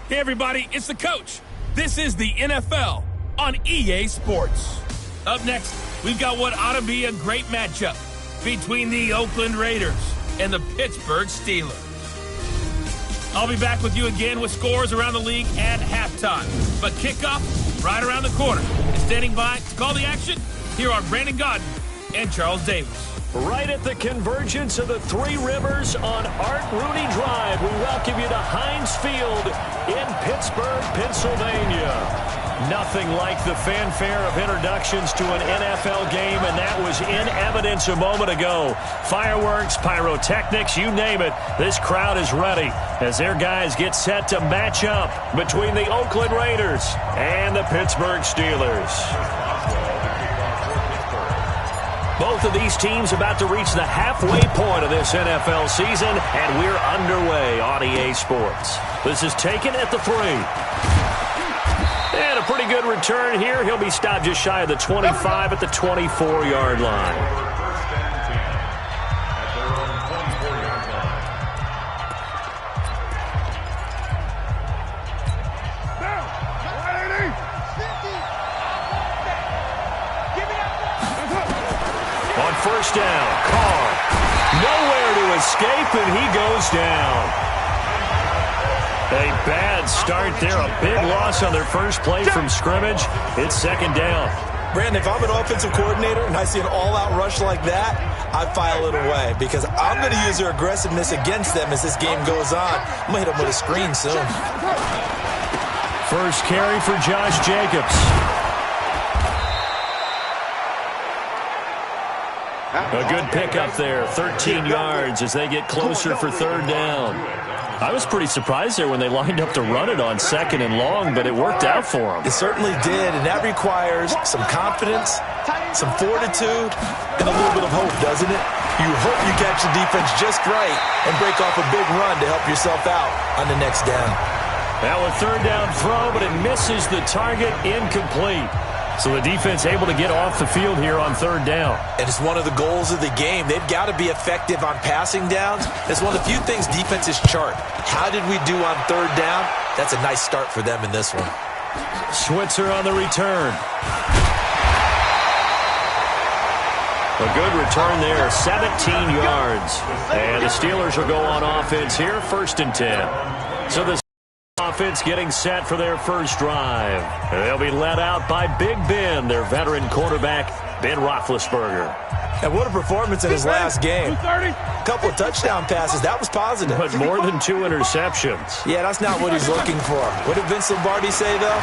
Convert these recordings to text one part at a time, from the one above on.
Hey, everybody, it's the coach. This is the NFL on EA Sports. Up next, we've got what ought to be a great matchup between the Oakland Raiders and the Pittsburgh Steelers. I'll be back with you again with scores around the league at halftime. But kickoff right around the corner. And standing by to call the action, here are Brandon Godden and Charles Davis. Right at the convergence of the Three Rivers on Art Rooney Drive, we welcome you to Heinz Field in Pittsburgh, Pennsylvania. Nothing like the fanfare of introductions to an NFL game, and that was in evidence a moment ago. Fireworks, pyrotechnics, you name it. This crowd is ready as their guys get set to match up between the Oakland Raiders and the Pittsburgh Steelers. Both of these teams about to reach the halfway point of this NFL season, and we're underway on EA Sports. This is taken at the 3. And a pretty good return here. He'll be stopped just shy of the 25 at the 24-yard line. First down, Carr. Nowhere to escape, and he goes down. A bad start there. A big loss on their first play from scrimmage. It's second down. Brandon, if I'm an offensive coordinator and I see an all-out rush like that, I file it away because I'm going to use their aggressiveness against them as this game goes on. I'm going to hit them with a screen soon. First carry for Josh Jacobs. A good pickup there, 13 yards as they get closer for third down. I was pretty surprised there when they lined up to run it on second and long, but it worked out for them. It certainly did, and that requires some confidence, some fortitude, and a little bit of hope, doesn't it? You hope you catch the defense just right and break off a big run to help yourself out on the next down. Now a third down throw, but it misses the target, incomplete. So the defense able to get off the field here on third down. And it's one of the goals of the game. They've got to be effective on passing downs. It's one of the few things defenses chart. How did we do on third down? That's a nice start for them in this one. Switzer on the return. A good return there, 17 yards. And the Steelers will go on offense here, 1st and 10. So the offense getting set for their first drive. They'll be led out by Big Ben, their veteran quarterback, Ben Roethlisberger. And what a performance in his last game. A couple of touchdown passes. That was positive. But more than 2 interceptions. Yeah, that's not what he's looking for. What did Vince Lombardi say, though?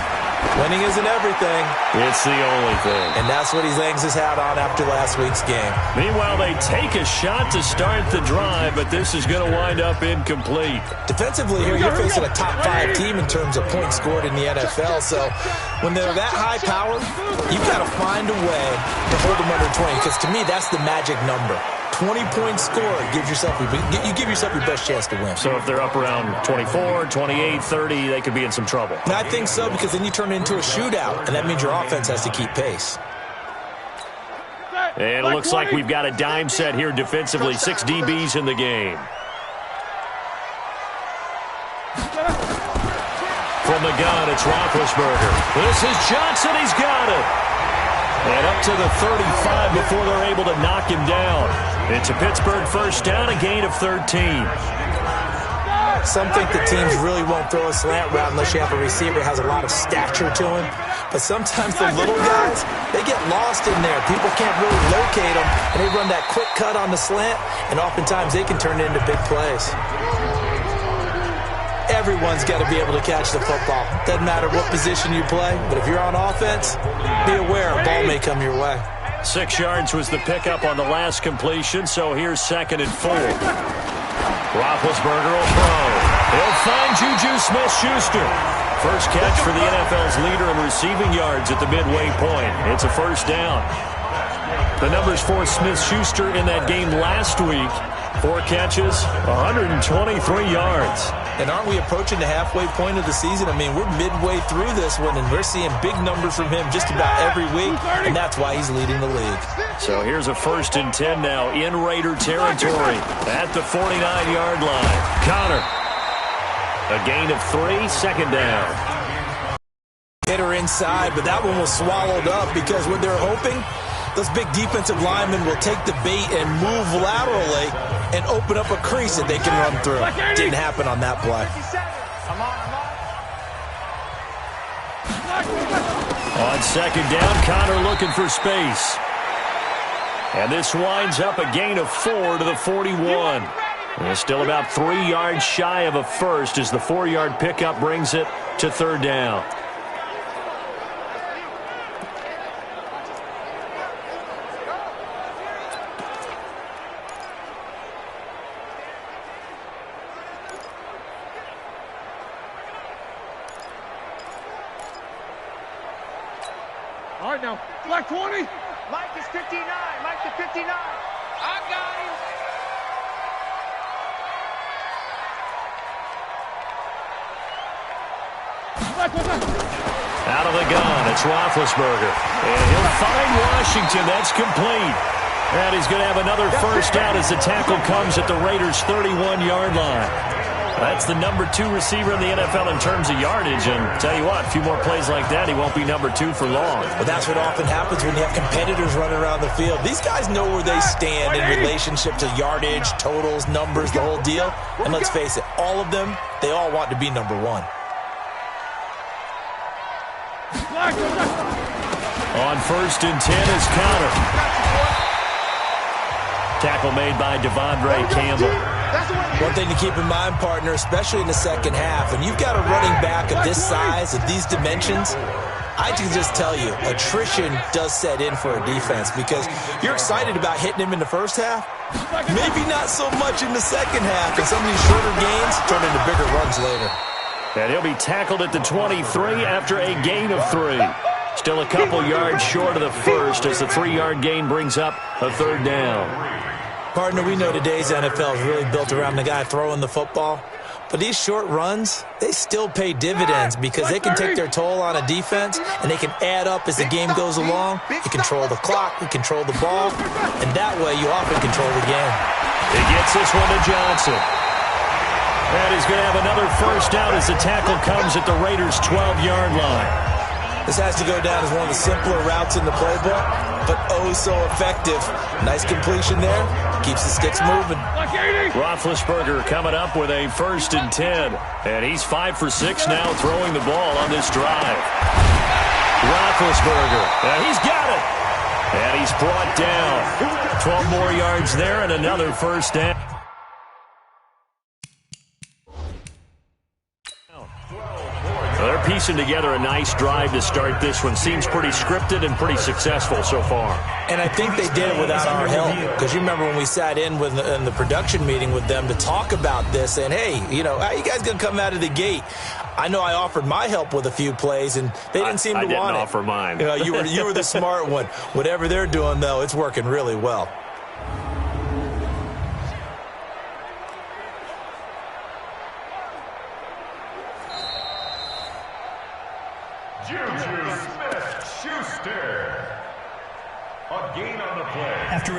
Winning isn't everything. It's the only thing. And that's what he hangs his hat on after last week's game. Meanwhile, they take a shot to start the drive, but this is going to wind up incomplete. Defensively here, you're facing a top 5 team in terms of points scored in the NFL. So when they're that high power, you've got to find a way to hold them under 20. Because to me, that's the magic number. 20 points scored, you give yourself your best chance to win. So if they're up around 24, 28, 30, they could be in some trouble. And I think so, because then you turn it into a shootout, and that means your offense has to keep pace. And it looks like we've got a dime set here defensively. 6 DBs in the game. From the gun, it's Roethlisberger. This is Johnson. He's got it. And up to the 35 before they're able to knock him down. It's a Pittsburgh first down, a gain of 13. Some think the teams really won't throw a slant route unless you have a receiver who has a lot of stature to him. But sometimes the little guys, they get lost in there. People can't really locate them, and they run that quick cut on the slant, and oftentimes they can turn it into big plays. Everyone's got to be able to catch the football. Doesn't matter what position you play, but if you're on offense, be aware a ball may come your way. 6 yards was the pickup on the last completion, so here's 2nd and 4. Roethlisberger will throw. He'll find Juju Smith-Schuster. First catch for the NFL's leader in receiving yards at the midway point. It's a first down. The numbers for Smith-Schuster in that game last week. 4 catches, 123 yards. And aren't we approaching the halfway point of the season? I mean, we're midway through this one, and we're seeing big numbers from him just about every week, and that's why he's leading the league. So here's a 1st and 10 now in Raider territory at the 49-yard line. Connor. A gain of 3, second down. Hit her inside, but that one was swallowed up because what they're hoping, those big defensive linemen will take the bait and move laterally and open up a crease that they can run through. Didn't happen on that play. On second down, Connor looking for space. And this winds up a gain of 4 to the 41. And still about 3 yards shy of a first as the 4-yard pickup brings it to third down. All right, now, black 20. Mike is 59. Mike to 59. I got him. Out of the gun, it's Roethlisberger. And he'll find Washington. That's complete. And he's going to have another first down as the tackle comes at the Raiders' 31-yard line. That's the number 2 receiver in the NFL in terms of yardage. And tell you what, a few more plays like that, he won't be number 2 for long. But that's what often happens when you have competitors running around the field. These guys know where they stand in relationship to yardage, totals, numbers, the whole deal. And let's face it, all of them, they all want to be number 1. On first and 10 is Connor. Tackle made by Devondre Campbell. One thing to keep in mind, partner, especially in the second half, and you've got a running back of this size, of these dimensions, I can just tell you, attrition does set in for a defense because you're excited about hitting him in the first half, maybe not so much in the second half, and some of these shorter gains turn into bigger runs later. And he'll be tackled at the 23 after a gain of 3. Still a couple yards short of the first as the 3-yard gain brings up a third down. Partner, we know today's NFL is really built around the guy throwing the football. But these short runs, they still pay dividends because they can take their toll on a defense and they can add up as the game goes along. You control the clock, you control the ball, and that way you often control the game. He gets this one to Johnson. And he's going to have another first down as the tackle comes at the Raiders' 12-yard line. This has to go down as one of the simpler routes in the playbook, but oh so effective. Nice completion there. Keeps the sticks moving. Roethlisberger coming up with a first and 10. And he's 5 for 6 now throwing the ball on this drive. Roethlisberger. And he's got it. And he's brought down. 12 more yards there and another first down. They're piecing together a nice drive to start this one. Seems pretty scripted and pretty successful so far. And I think they did it without our help. Because you remember when we sat in the production meeting with them to talk about this and, hey, you know, how you guys going to come out of the gate? I know I offered my help with a few plays, and they didn't seem to want it. I didn't offer mine. You were the smart one. Whatever they're doing, though, it's working really well.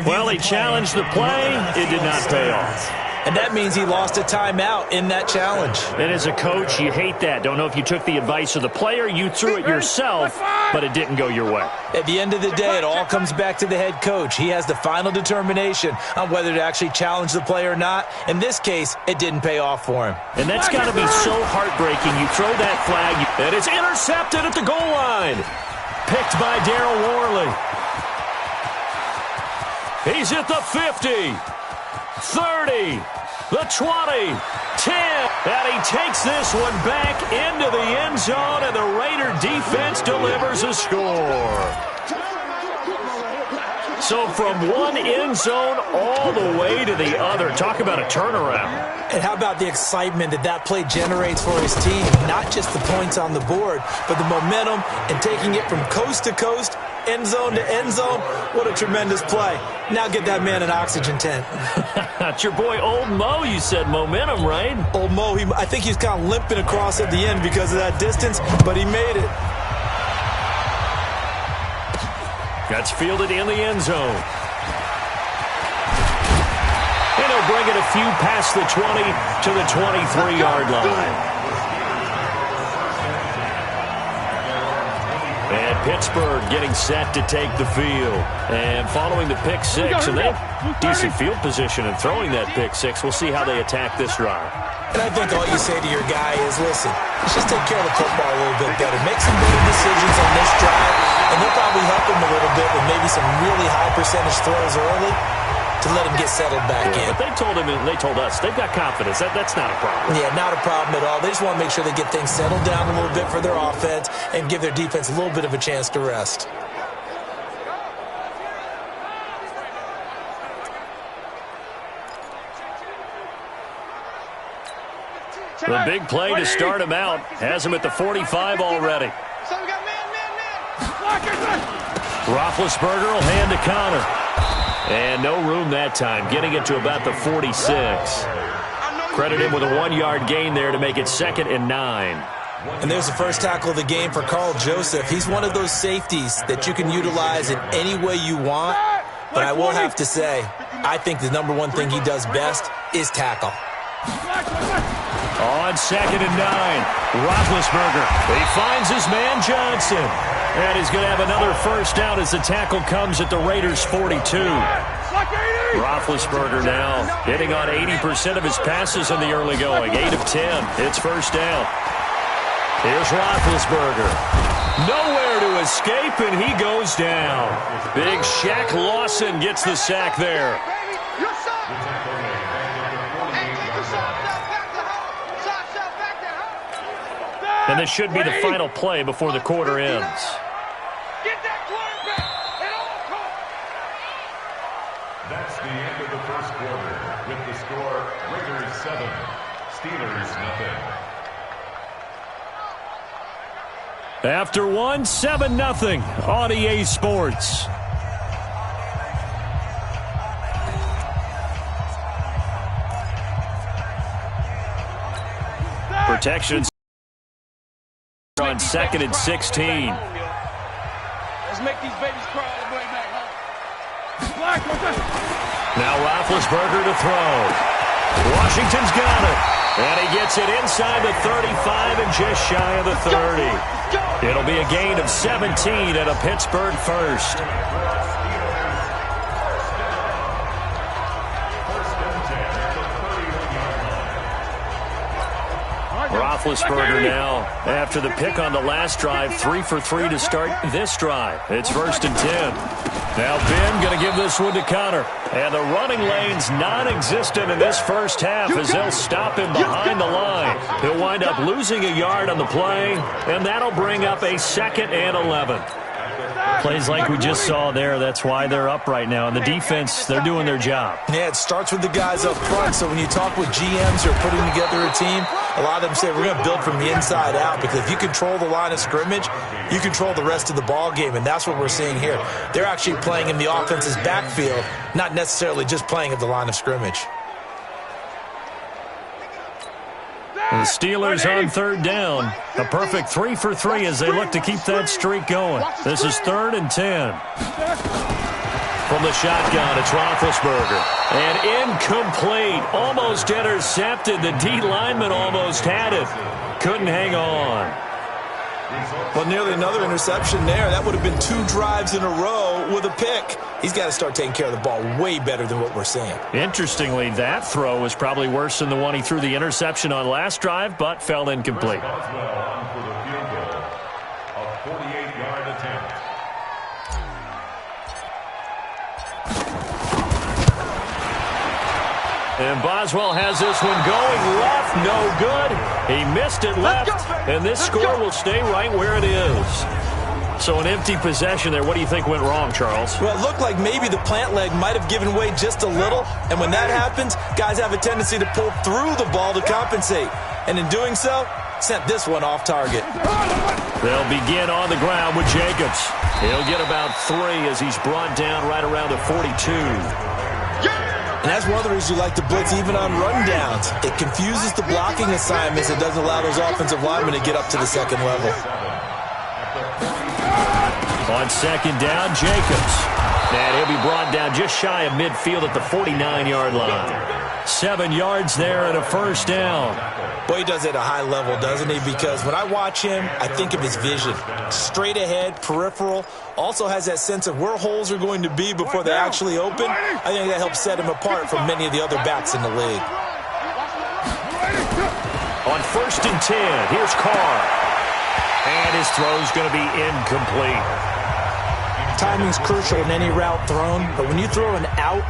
Well, he challenged the play. It did not pay off. And that means he lost a timeout in that challenge. And as a coach, you hate that. Don't know if you took the advice of the player, you threw it yourself, but it didn't go your way. At the end of the day, it all comes back to the head coach. He has the final determination on whether to actually challenge the play or not. In this case, it didn't pay off for him. And that's got to be so heartbreaking. You throw that flag, and it's intercepted at the goal line. Picked by Darryl Worley. He's at the 50, 30, the 20, 10. And he takes this one back into the end zone, and the Raider defense delivers a score. So from one end zone all the way to the other. Talk about a turnaround. And how about the excitement that play generates for his team? Not just the points on the board, but the momentum and taking it from coast to coast, end zone to end zone. What a tremendous play. Now get that man an oxygen tent. It's your boy Old Mo, you said. Momentum, right? Old Mo, I think he's kind of limping across at the end because of that distance, but he made it. That's fielded in the end zone. And he'll bring it a few past the 20 to the 23-yard line. And Pittsburgh getting set to take the field. And following the pick six, and they have decent field position and throwing that pick six. We'll see how they attack this drive. And I think all you say to your guy is, listen, let's just take care of the football a little bit better. Make some better decisions on this drive, and they'll probably help him a little bit with maybe some really high percentage throws early to let him get settled back in. But they told him and they told us they've got confidence. That's not a problem. Yeah, not a problem at all. They just want to make sure they get things settled down a little bit for their offense and give their defense a little bit of a chance to rest. The big play to start him out has him at the 45 already. So we got man. Roethlisberger will hand to Connor. And no room that time, getting it to about the 46. Credit him with a 1-yard gain there to make it 2nd and 9. And there's the first tackle of the game for Carl Joseph. He's one of those safeties that you can utilize in any way you want. But I will have to say, I think the number one thing he does best is tackle. On 2nd and 9, Roethlisberger. He finds his man Johnson. And he's going to have another first down as the tackle comes at the Raiders' 42. Roethlisberger now hitting on 80% of his passes in the early going. 8 of 10. It's first down. Here's Roethlisberger. Nowhere to escape, and he goes down. Big Shaq Lawson gets the sack there. And this should be the final play before the quarter ends. That's the end of the first quarter with the score Raiders 7, Steelers nothing. After 1, 7-0 on EA Sports. Protection on 2nd and 16. Let's make these babies cry all the way back home. Now Roethlisberger to throw. Washington's got it. And he gets it inside the 35 and just shy of the 30. It'll be a gain of 17 and a Pittsburgh first. Roethlisberger now, after the pick on the last drive, 3 for 3 to start this drive. It's 1st and 10. Now Ben going to give this one to Connor. And the running lane's non-existent in this first half as they'll stop him behind the line. He'll wind up losing a yard on the play, and that'll bring up a 2nd and 11. Plays like we just saw there, that's why they're up right now. And the defense, they're doing their job. Yeah, it starts with the guys up front. So when you talk with GMs who are putting together a team, a lot of them say we're going to build from the inside out, because if you control the line of scrimmage, you control the rest of the ball game, and that's what we're seeing here. They're actually playing in the offense's backfield, not necessarily just playing at the line of scrimmage. The Steelers on 3rd down. A perfect 3 for 3 as they look to keep that streak going. This is 3rd and 10. From the shotgun, it's Roethlisberger. And incomplete. Almost intercepted. The D lineman almost had it. Couldn't hang on. Well, nearly another interception there. That would have been 2 drives in a row with a pick. He's got to start taking care of the ball way better than what we're seeing. Interestingly, that throw was probably worse than the one he threw the interception on last drive, but fell incomplete. Boswell on for the field goal. A 48-yard attempt. And Boswell has this one going left, no good. He missed it left, and this score will stay right where it is. So an empty possession there. What do you think went wrong, Charles? Well, it looked like maybe the plant leg might have given way just a little, and when that happens, guys have a tendency to pull through the ball to compensate. And in doing so, sent this one off target. They'll begin on the ground with Jacobs. He'll get about 3 as he's brought down right around the 42. And that's one of the reasons you like to blitz even on rundowns. It confuses the blocking assignments. It doesn't allow those offensive linemen to get up to the second level. On 2nd down, Jacobs. And he'll be brought down just shy of midfield at the 49-yard line. 7 yards there and a first down. Boy, he does it at a high level, doesn't he? Because when I watch him, I think of his vision. Straight ahead, peripheral. Also has that sense of where holes are going to be before they actually open. I think that helps set him apart from many of the other backs in the league. On 1st and 10, here's Carr. And his throw's going to be incomplete. Timing's crucial in any route thrown, but when you throw an out,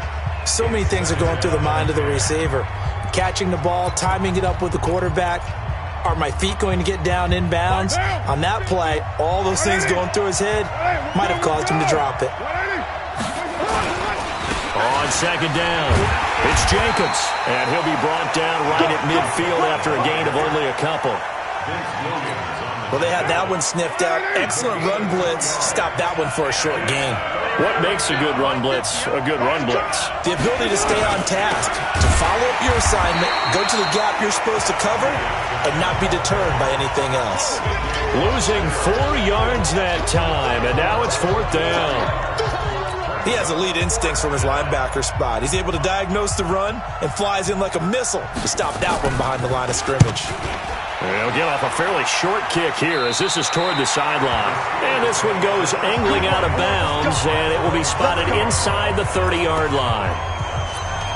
so many things are going through the mind of the receiver. Catching the ball, timing it up with the quarterback. Are my feet going to get down in bounds? On that play, all those things going through his head might have caused him to drop it. On 2nd down, it's Jacobs, and he'll be brought down right at midfield after a gain of only a couple. Well, they had that one sniffed out. Excellent run blitz. Stopped that one for a short gain. What makes a good run blitz a good run blitz? The ability to stay on task, to follow up your assignment, go to the gap you're supposed to cover, and not be deterred by anything else. Losing 4 yards that time, and now it's 4th down. He has elite instincts from his linebacker spot. He's able to diagnose the run and flies in like a missile to stop that one behind the line of scrimmage. They'll get off a fairly short kick here as this is toward the sideline. And this one goes angling out of bounds, and it will be spotted inside the 30-yard line.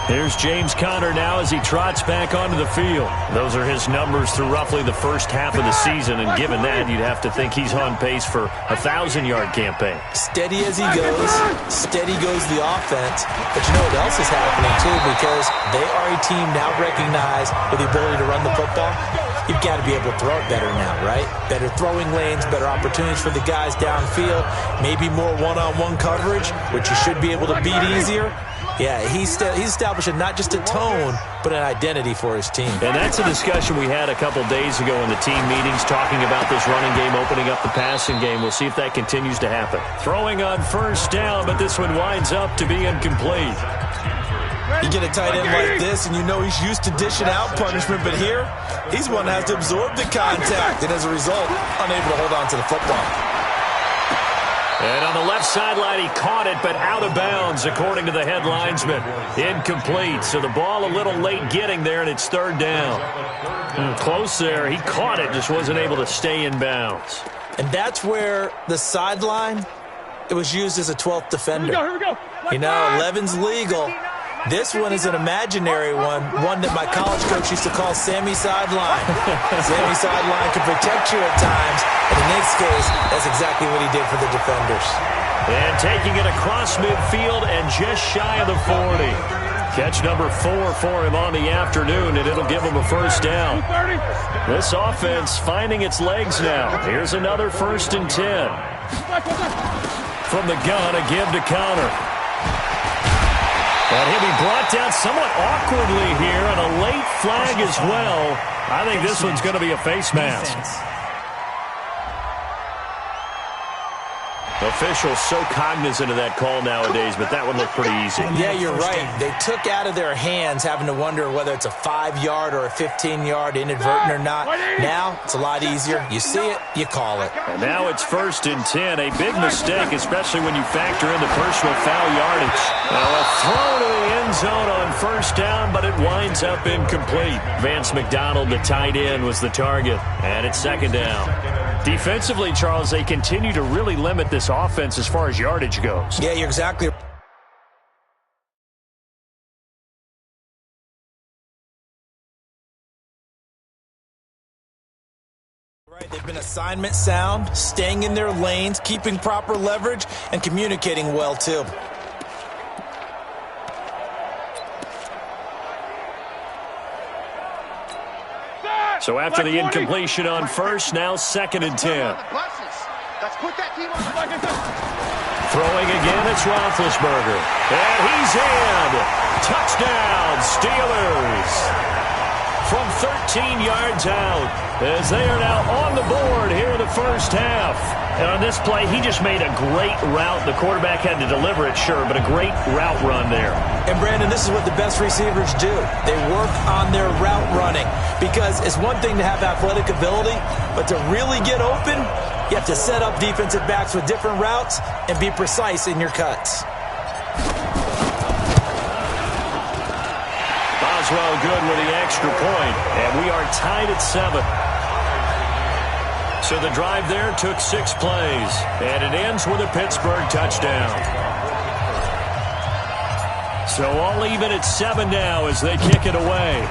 Here's James Conner now as he trots back onto the field. Those are his numbers through roughly the first half of the season, and given that, you'd have to think he's on pace for a 1,000-yard campaign. Steady as he goes, steady goes the offense. But you know what else is happening, too, because they are a team now recognized with the ability to run the football. You've got to be able to throw it better now, right? Better throwing lanes, better opportunities for the guys downfield, maybe more one-on-one coverage, which you should be able to beat easier. Yeah, he's establishing not just a tone, but an identity for his team. And that's a discussion we had a couple days ago in the team meetings, talking about this running game, opening up the passing game. We'll see if that continues to happen. Throwing on 1st down, but this one winds up to be incomplete. You get a tight end like this, and you know he's used to dishing out punishment, but here, he's one that has to absorb the contact, and as a result, unable to hold on to the football. And on the left sideline, he caught it, but out of bounds, according to the head linesman. Incomplete, so the ball a little late getting there, and it's 3rd down. Close there. He caught it, just wasn't able to stay in bounds. And that's where the sideline, it was used as a 12th defender. Here we go. You know, 11's legal. This one is an imaginary one that my college coach used to call Sammy Sideline. Sammy Sideline can protect you at times, and in this case, that's exactly what he did for the defenders. And taking it across midfield and just shy of the 40. Catch number 4 for him on the afternoon, and it'll give him a 1st down. This offense finding its legs now. Here's another 1st and 10. From the gun, a give to Conner. And he'll be brought down somewhat awkwardly here, and a late flag as well. I think this one's going to be a face mask. Officials so cognizant of that call nowadays, but that one looked pretty easy. Yeah, you're right. They took out of their hands having to wonder whether it's a 5-yard or a 15-yard inadvertent or not. Now, it's a lot easier. You see it, you call it. And now it's 1st and 10. A big mistake, especially when you factor in the personal foul yardage. A throw to the end zone on 1st down, but it winds up incomplete. Vance McDonald, the tight end, was the target. And it's 2nd down. Defensively, Charles, they continue to really limit this offense as far as yardage goes. Yeah, you're exactly right. They've been assignment sound, staying in their lanes, keeping proper leverage, and communicating well, too. So after the incompletion on 1st, now 2nd and 10. Let's put that team on the Throwing again, it's Roethlisberger. And he's in. Touchdown, Steelers. From 13 yards out, as they are now on the board here in the 1st half. And on this play, he just made a great route. The quarterback had to deliver it, sure, but a great route run there. And, Brandon, this is what the best receivers do. They work on their route running, because it's one thing to have athletic ability, but to really get open, you have to set up defensive backs with different routes and be precise in your cuts. well good with the extra point, and we are tied at 7. So the drive there took 6 plays, and it ends with a Pittsburgh touchdown. So all even at 7 now as they kick it away.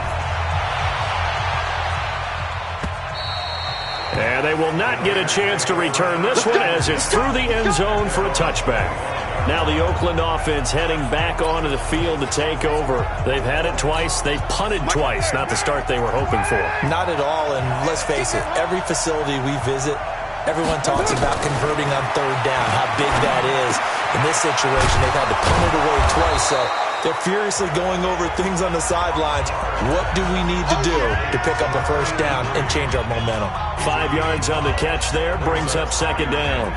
And they will not get a chance to return this one as it's through the end zone for a touchback. Now the Oakland offense heading back onto the field to take over. They've had it twice. They've punted twice. Not the start they were hoping for. Not at all, and let's face it, every facility we visit, everyone talks about converting on third down, how big that is. In this situation, they've had to punt it away twice, so they're furiously going over things on the sidelines. What do we need to do to pick up a first down and change our momentum? 5 yards on the catch there brings up second down.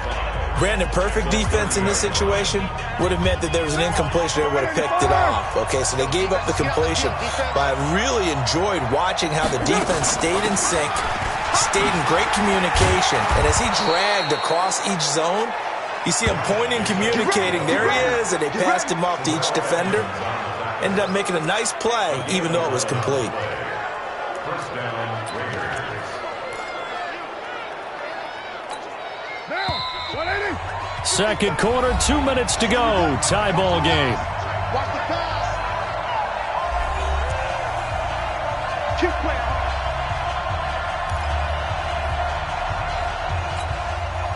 Granted, perfect defense in this situation would have meant that there was an incompletion. They would have picked it off. Okay, so they gave up the completion. But I really enjoyed watching how the defense stayed in sync, stayed in great communication. And as he dragged across each zone, you see him pointing, communicating. There he is, and they passed him off to each defender. Ended up making a nice play, even though it was complete. First down, Raiders. Second quarter, 2 minutes to go. Tie ball game. Watch the pass. Keep playing.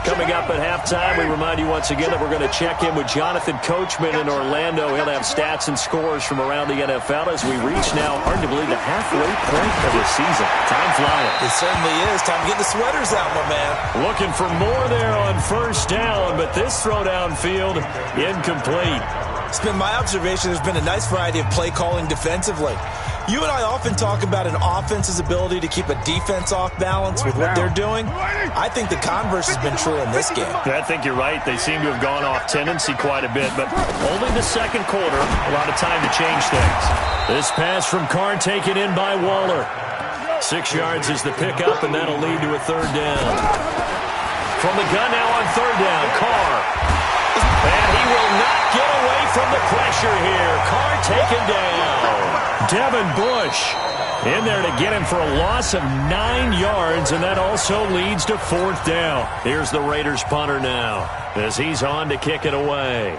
Coming up at halftime, we remind you once again that we're going to check in with Jonathan Coachman in Orlando. He'll have stats and scores from around the NFL as we reach now, hard to believe, the halfway point of the season. Time flying. It certainly is. Time to get the sweaters out, my man. Looking for more there on first down, but this throw downfield incomplete. It's been my observation there's been a nice variety of play calling defensively. You and I often talk about an offense's ability to keep a defense off balance with what they're doing. I think the converse has been true in this game. I think you're right. They seem to have gone off tendency quite a bit, but only the second quarter, a lot of time to change things. This pass from Carr taken in by Waller. 6 yards is the pickup, and that'll lead to a third down. From the gun now on third down, Carr. And he will not get away from the pressure here. Carr taken down. Devin Bush in there to get him for a loss of 9 yards, and that also leads to fourth down. Here's the Raiders punter now as he's on to kick it away.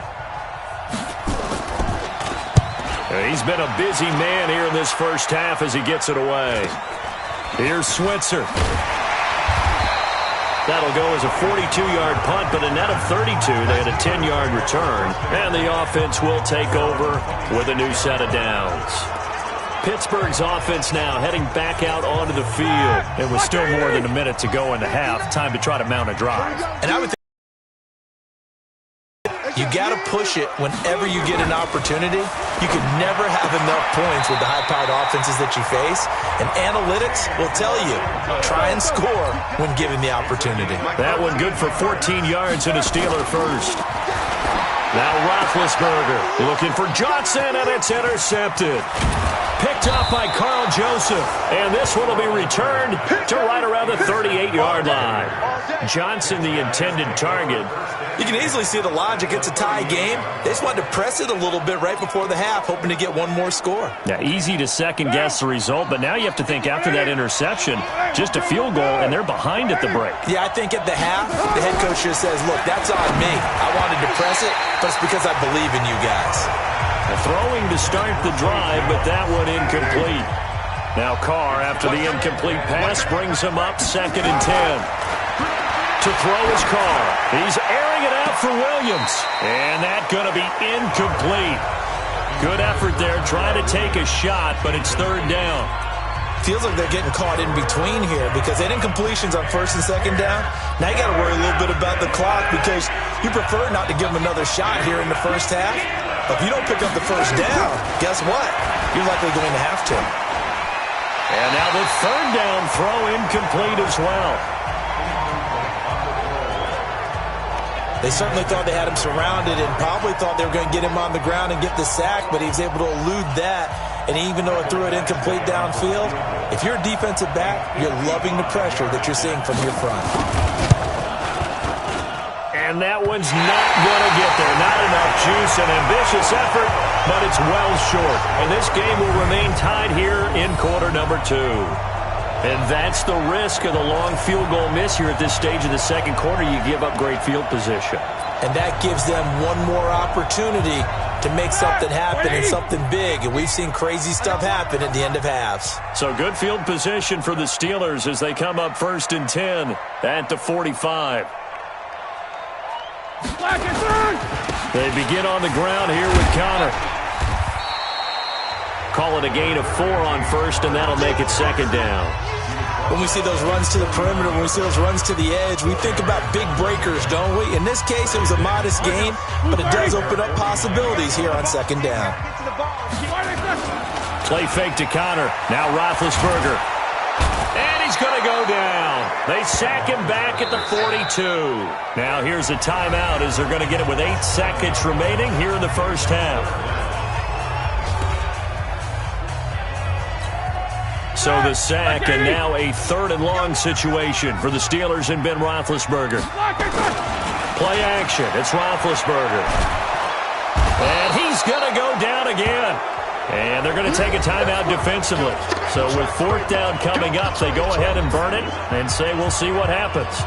He's been a busy man here in this first half as he gets it away. Here's Switzer. That'll go as a 42-yard punt, but a net of 32. They had a 10-yard return, and the offense will take over with a new set of downs. Pittsburgh's offense now heading back out onto the field. It was still more than a minute to go in the half. Time to try to mount a drive. And I would think you got to push it whenever you get an opportunity. You can never have enough points with the high-powered offenses that you face. And analytics will tell you, try and score when given the opportunity. That one good for 14 yards and a Steeler first. Now Roethlisberger looking for Johnson, and it's intercepted. Picked up by Carl Joseph, and this one will be returned to right around the 38-yard line. Johnson, the intended target. You can easily see the logic. It's a tie game. They just wanted to press it a little bit right before the half, hoping to get one more score. Yeah, easy to second-guess the result, but now you have to think after that interception, just a field goal, and they're behind at the break. Yeah, I think at the half, the head coach just says, look, that's on me. I wanted to press it, but it's because I believe in you guys. Throwing to start the drive, but that one incomplete. Now Carr, after the incomplete pass, brings him up 2nd and 10. To throw is Carr. He's airing it out for Williams. And that's going to be incomplete. Good effort there, trying to take a shot, but it's third down. Feels like they're getting caught in between here because they had incompletions on 1st and 2nd down. Now you got to worry a little bit about the clock because you prefer not to give them another shot here in the first half. But if you don't pick up the first down, guess what? You're likely going to have to. And now the third down throw incomplete as well. They certainly thought they had him surrounded and probably thought they were going to get him on the ground and get the sack, but he was able to elude that. And even though it threw it incomplete downfield, if you're a defensive back, you're loving the pressure that you're seeing from your front. And that one's not going to get there. Not enough juice. An ambitious effort, but it's well short. And this game will remain tied here in quarter number 2. And that's the risk of the long field goal miss here at this stage of the second quarter. You give up great field position. And that gives them one more opportunity to make something happen and something big. And we've seen crazy stuff happen at the end of halves. So good field position for the Steelers as they come up 1st and 10 at the 45. They begin on the ground here with Connor. Call it a gain of 4 on 1st, and that'll make it 2nd down. When we see those runs to the perimeter, when we see those runs to the edge, we think about big breakers, don't we? In this case, it was a modest gain, but it does open up possibilities here on 2nd down. Play fake to Connor. Now Roethlisberger. And he's going to go down. They sack him back at the 42. Now here's a timeout as they're going to get it with 8 seconds remaining here in the first half. So the sack, and now a 3rd and long situation for the Steelers and Ben Roethlisberger. Play action. It's Roethlisberger. And he's going to go down again. And they're going to take a timeout defensively. So with 4th down coming up, they go ahead and burn it and say we'll see what happens.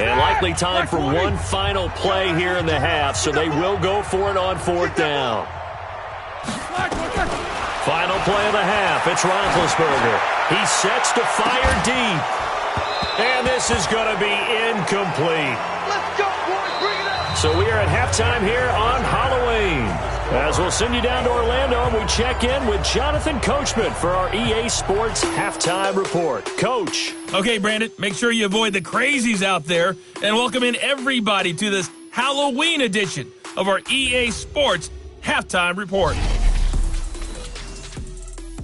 And likely time for one final play here in the half, so they will go for it on 4th down. Final play of the half. It's Roethlisberger. He sets to fire deep. And this is going to be incomplete. Let's go, boys. Bring it up. So we are at halftime here on Halloween. As we'll send you down to Orlando, and we check in with Jonathan Coachman for our EA Sports Halftime Report. Coach. Okay, Brandon, make sure you avoid the crazies out there and welcome in everybody to this Halloween edition of our EA Sports Halftime Report.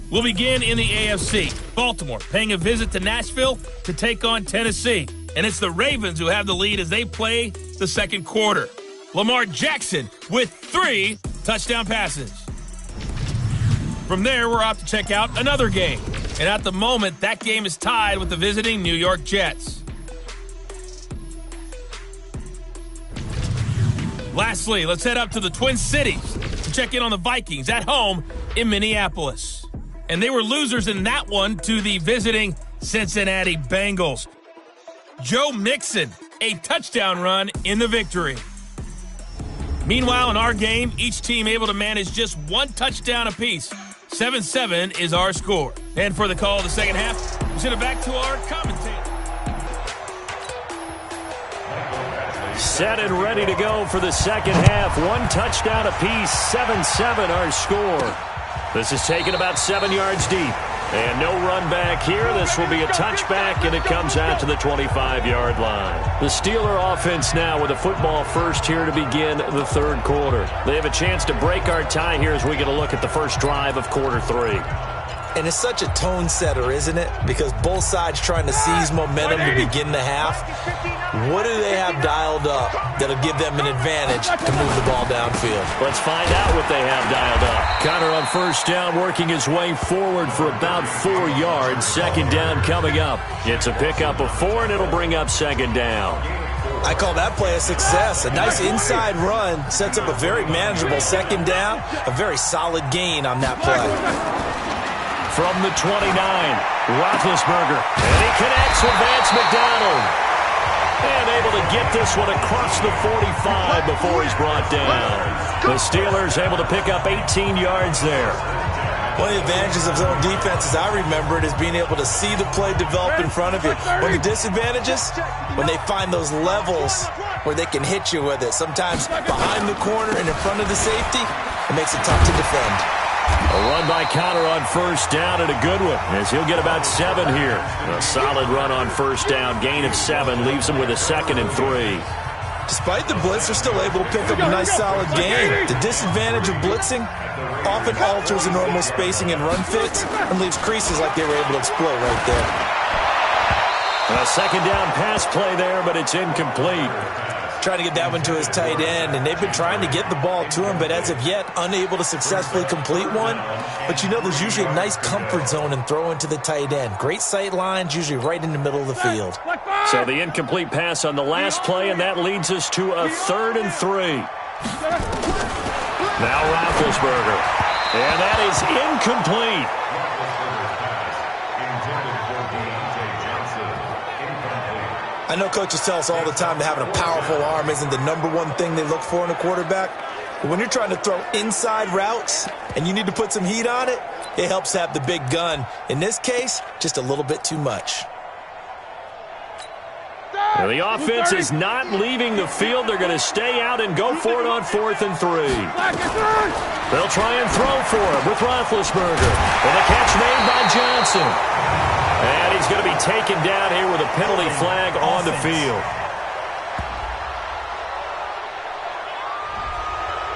We'll begin in the AFC. Baltimore paying a visit to Nashville to take on Tennessee. And it's the Ravens who have the lead as they play the second quarter. Lamar Jackson with 3 touchdown passes. From there, we're off to check out another game. And at the moment, that game is tied with the visiting New York Jets. Lastly, let's head up to the Twin Cities to check in on the Vikings at home in Minneapolis. And they were losers in that one to the visiting Cincinnati Bengals. Joe Mixon, a touchdown run in the victory. Meanwhile, in our game, each team able to manage just 1 touchdown apiece. 7-7 is our score. And for the call of the second half, we'll send it back to our commentator. Set and ready to go for the second half. 1 touchdown apiece, 7-7 our score. This is taken about 7 yards deep. And no run back here. This will be a touchback, and it comes out to the 25-yard line. The Steeler offense now with a football first here to begin the third quarter. They have a chance to break our tie here as we get a look at the first drive of quarter 3. And it's such a tone setter, isn't it? Because both sides trying to seize momentum to begin the half. What do they have dialed up that'll give them an advantage to move the ball downfield? Let's find out what they have dialed up. Connor on first down, working his way forward for about 4 yards. Second down coming up. It's a pickup of 4, and it'll bring up second down. I call that play a success. A nice inside run sets up a very manageable second down. A very solid gain on that play. From the 29, Roethlisberger. And he connects with Vance McDonald. And able to get this one across the 45 before he's brought down. The Steelers able to pick up 18 yards there. One of the advantages of zone defense, as I remember it, is being able to see the play develop in front of you. One of the disadvantages, when they find those levels where they can hit you with it. Sometimes behind the corner and in front of the safety, it makes it tough to defend. A run by Connor on first down, and a good one, as he'll get about 7 here. A solid run on first down, gain of 7, leaves him with a 2nd and 3. Despite the blitz, they're still able to pick up a nice solid gain. The disadvantage of blitzing often alters the normal spacing and run fits and leaves creases like they were able to exploit right there. A second down pass play there, but it's incomplete. trying to get that one to his tight end, and they've been trying to get the ball to him, but as of yet, unable to successfully complete one. But you know, there's usually a nice comfort zone in throwing to the tight end. Great sight lines, usually right in the middle of the field. So the incomplete pass on the last play, and that leads us to a 3rd and 3. Now Roethlisberger, and that is incomplete. I know coaches tell us all the time that having a powerful arm isn't the #1 thing they look for in a quarterback. But when you're trying to throw inside routes and you need to put some heat on it, it helps to have the big gun. In this case, just a little bit too much. Well, the offense is not leaving the field. They're going to stay out and go for it on 4th and 3. They'll try and throw for it with Roethlisberger. And a catch made by Johnson. And he's going to be taken down here with a penalty flag on the field.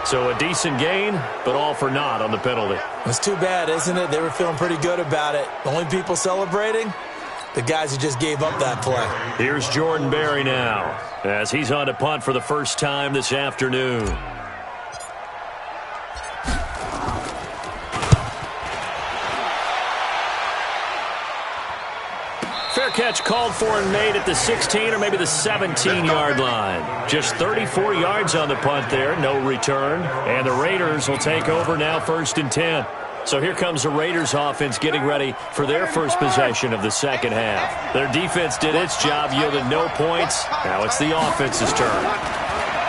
So a decent gain, but all for naught on the penalty. It's too bad, isn't it? They were feeling pretty good about it. The only people celebrating, the guys who just gave up that play. Here's Jordan Berry now, as he's on to punt for the first time this afternoon. Fair catch called for and made at the 16 or maybe the 17-yard line. Just 34 yards on the punt there, no return. And the Raiders will take over now 1st and 10. So here comes the Raiders offense getting ready for their first possession of the second half. Their defense did its job, yielded no points. Now it's the offense's turn.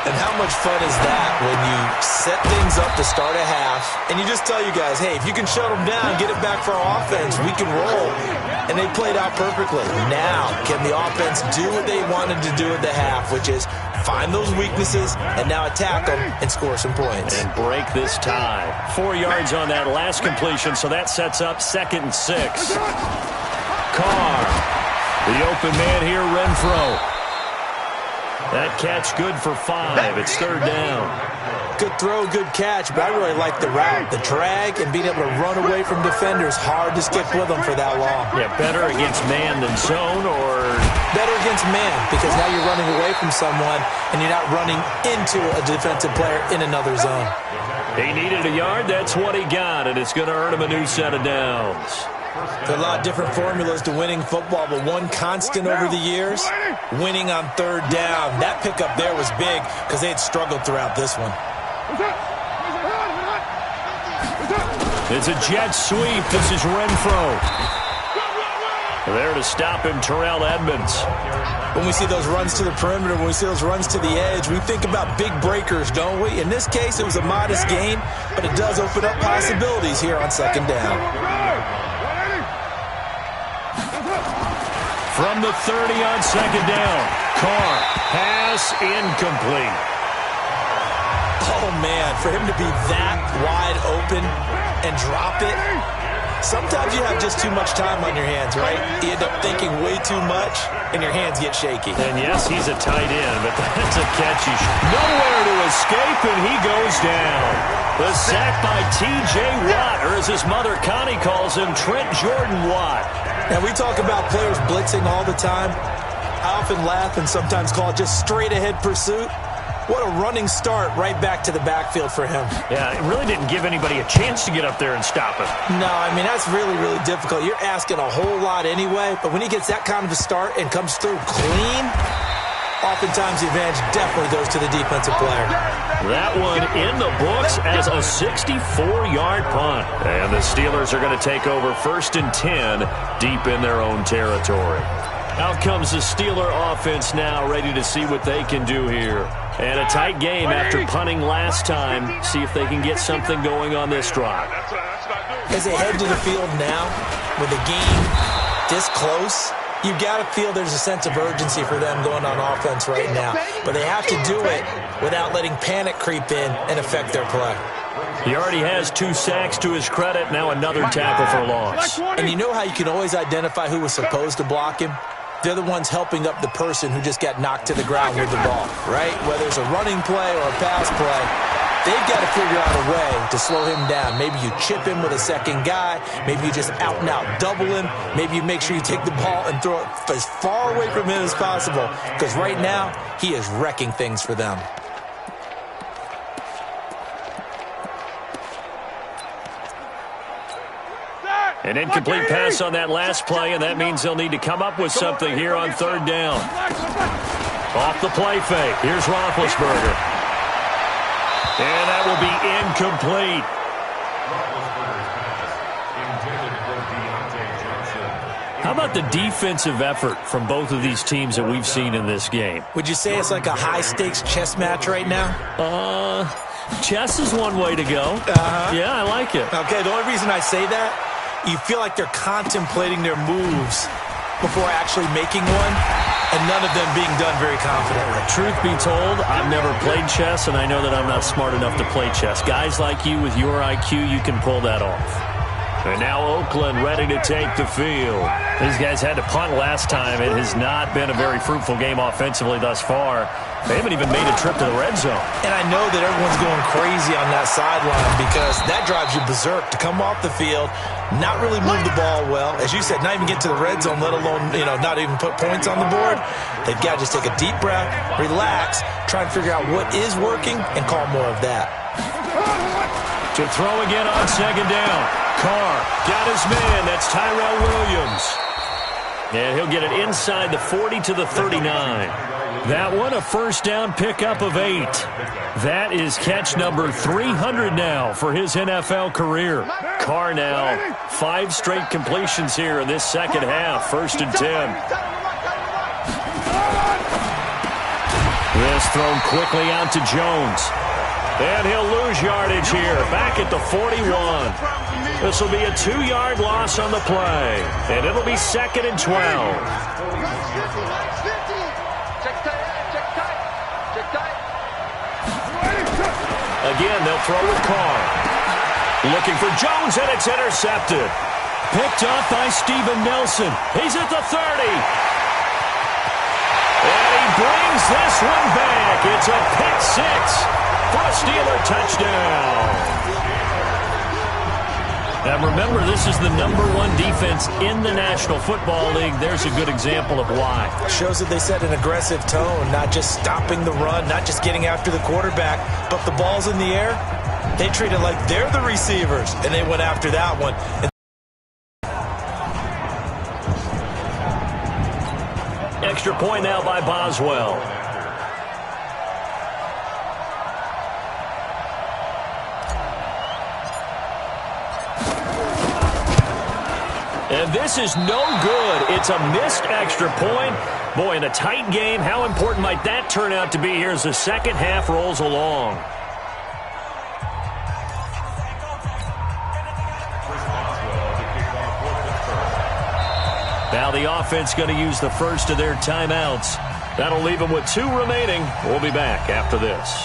And how much fun is that when you set things up to start a half and you just tell you guys, hey, if you can shut them down, get it back for our offense, we can roll. And they played out perfectly. Now, can the offense do what they wanted to do at the half, which is find those weaknesses and now attack them and score some points. And break this tie. 4 yards on that last completion, so that sets up 2nd and 6. Carr, the open man here, Renfro. That catch good for 5. It's 3rd down. Good throw, good catch, but I really like the route. The drag and being able to run away from defenders, hard to stick with them for that long. Yeah, better against man than zone, or better against man, because now you're running away from someone and you're not running into a defensive player in another zone. He needed a yard. That's what he got, and it's going to earn him a new set of downs. There are a lot of different formulas to winning football, but one constant over the years, winning on 3rd down. That pickup there was big because they had struggled throughout this one. It's a jet sweep. This is Renfro. There to stop him, Terrell Edmonds. When we see those runs to the perimeter, when we see those runs to the edge, we think about big breakers, don't we? In this case, it was a modest gain, but it does open up possibilities here on 2nd down. From the 30 on 2nd down, Carr, pass incomplete. Oh, man, for him to be that wide open and drop it, sometimes you have just too much time on your hands, right? You end up thinking way too much, and your hands get shaky. And yes, he's a tight end, but that's a catch. Nowhere to escape, and he goes down. The sack by T.J. Watt, or as his mother Connie calls him, Trent Jordan Watt. Now, we talk about players blitzing all the time. I often laugh and sometimes call it just straight-ahead pursuit. What a running start right back to the backfield for him. Yeah, it really didn't give anybody a chance to get up there and stop him. No, I mean, that's really, really difficult. You're asking a whole lot anyway, but when he gets that kind of a start and comes through clean, oftentimes the advantage definitely goes to the defensive player. That one in the books as a 64-yard punt. And the Steelers are going to take over 1st and 10 deep in their own territory. Out comes the Steeler offense now, ready to see what they can do here. And a tight game after punting last time. See if they can get something going on this drive. As they head to the field now, with the game this close, you've got to feel there's a sense of urgency for them going on offense right now. But they have to do it without letting panic creep in and affect their play. He already has 2 sacks to his credit, now another tackle for loss. And you know how you can always identify who was supposed to block him? They're the ones helping up the person who just got knocked to the ground with the ball, right? Whether it's a running play or a pass play, They've got to figure out a way to slow him down. Maybe you chip him with a second guy. Maybe you just out-and-out double him. Maybe you make sure you take the ball and throw it as far away from him as possible. Because right now, he is wrecking things for them. An incomplete pass on that last play, and that means they'll need to come up with something here on third down. Off the play fake. Here's Roethlisberger. And that will be incomplete. How about the defensive effort from both of these teams that we've seen in this game? Would you say it's like a high-stakes chess match right now? Chess is one way to go. Yeah, I like it. Okay, the only reason I say that, you feel like they're contemplating their moves before actually making one, and none of them being done very confidently. Truth be told, I've never played chess, and I know that I'm not smart enough to play chess. Guys like you with your IQ, you can pull that off. And now Oakland ready to take the field. These guys had to punt last time. It has not been a very fruitful game offensively thus far. They haven't even made a trip to the red zone. And I know that everyone's going crazy on that sideline because that drives you berserk to come off the field, not really move the ball well. As you said, not even get to the red zone, let alone, not even put points on the board. They've got to just take a deep breath, relax, try and figure out what is working, and call more of that. To throw again on second down. Carr got his man. That's Tyrell Williams. And he'll get it inside the 40 to the 39. That one, a first down pickup of 8. That is catch number 300 now for his NFL career. Carr now 5 straight completions here in this second half. 1st and 10. This thrown quickly out to Jones. And he'll lose yardage here. Back at the 41. This will be a 2-yard loss on the play. And it'll be 2nd and 12. Again, they'll throw with Carr. Looking for Jones, and it's intercepted. Picked up by Steven Nelson. He's at the 30. And he brings this one back. It's a pick 6 for a Steeler touchdown. Now remember, this is the #1 defense in the National Football League. There's a good example of why. Shows that they set an aggressive tone, not just stopping the run, not just getting after the quarterback, but the ball's in the air. They treat it like they're the receivers, and they went after that one. Extra point now by Boswell. And this is no good. It's a missed extra point. Boy, in a tight game, how important might that turn out to be here as the second half rolls along? Now the offense going to use the first of their timeouts. That'll leave them with 2 remaining. We'll be back after this.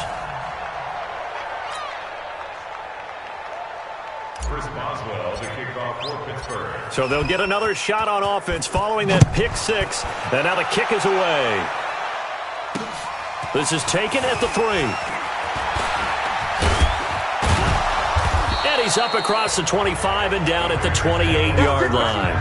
So they'll get another shot on offense following that pick 6. And now the kick is away. This is taken at the 3. And he's up across the 25 and down at the 28-yard line.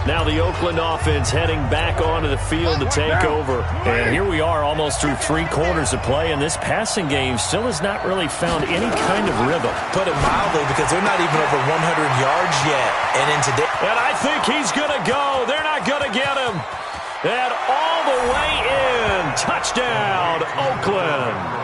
Now the Oakland offense heading back onto the field to take over. And here we are almost through 3 quarters of play, and this passing game still has not really found any kind of rhythm. Put it mildly, because they're not even over 100 yards yet. And in today, and I think he's going to go. They're not going to get him. And all the way in. Touchdown, Oakland.